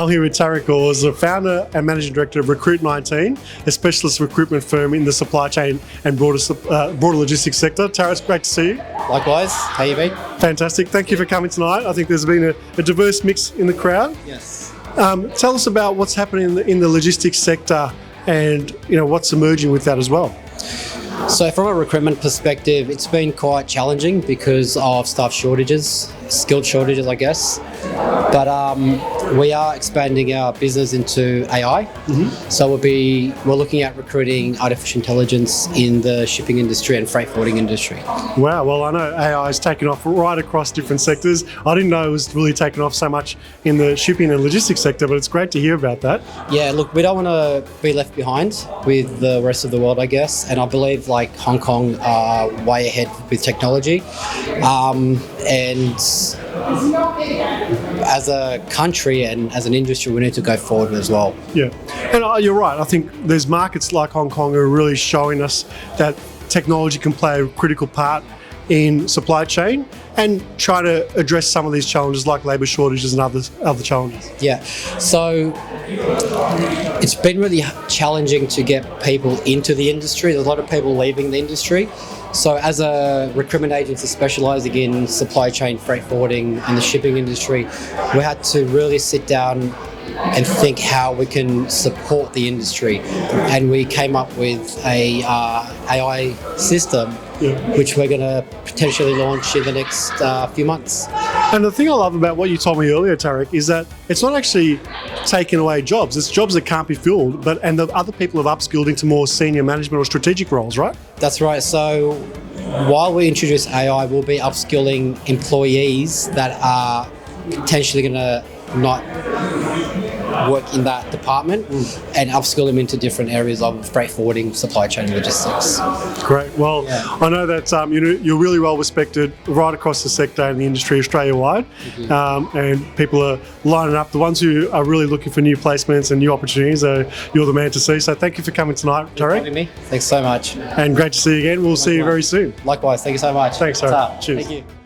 I'm here with Tarik, who is the founder and managing director of Recruit19, a specialist recruitment firm in the supply chain and broader logistics sector. Tarik, it's great to see you. Likewise, how you been? Fantastic. Thank you for coming tonight. I think there's been a diverse mix in the crowd. Yes. Tell us about what's happening in the logistics sector and what's emerging with that as well. So from a recruitment perspective, it's been quite challenging because of staff shortages, skilled shortages, I guess. But we are expanding our business into AI. So we're looking at recruiting artificial intelligence in the shipping industry and freight forwarding industry. Wow, well, I know AI is taking off right across different sectors. I didn't know it was really taking off so much in the shipping and logistics sector, but it's great to hear about that. Yeah, look, we don't want to be left behind with the rest of the world, I guess. And I believe like Hong Kong are way ahead with technology. And as a country and as an industry, we need to go forward as well. Yeah, and you're right. I think there's markets like Hong Kong are really showing us that technology can play a critical part in supply chain and try to address some of these challenges like labour shortages and other challenges. Yeah, so it's been really challenging to get people into the industry. There's a lot of people leaving the industry. So as a recruitment agency specialising in supply chain, freight forwarding and the shipping industry, we had to really sit down and think how we can support the industry. And we came up with a AI system, which we're going to potentially launch in the next few months. And the thing I love about what you told me earlier, Tarik, is that it's not actually taking away jobs. It's jobs that can't be filled, and the other people have upskilled into more senior management or strategic roles, right? That's right. So while we introduce AI, we'll be upskilling employees that are potentially going to not work in that department and upskill them into different areas of freight forwarding, supply chain, and logistics. Great. Well, I know that you're really well respected right across the sector and the industry Australia-wide, and people are lining up. The ones who are really looking for new placements and new opportunities, you're the man to see. So thank you for coming tonight, Tarik. Thanks so much. And great to see you again. We'll see you very soon. Likewise. Thank you so much. Thanks, Tarik. Cheers. Thank you.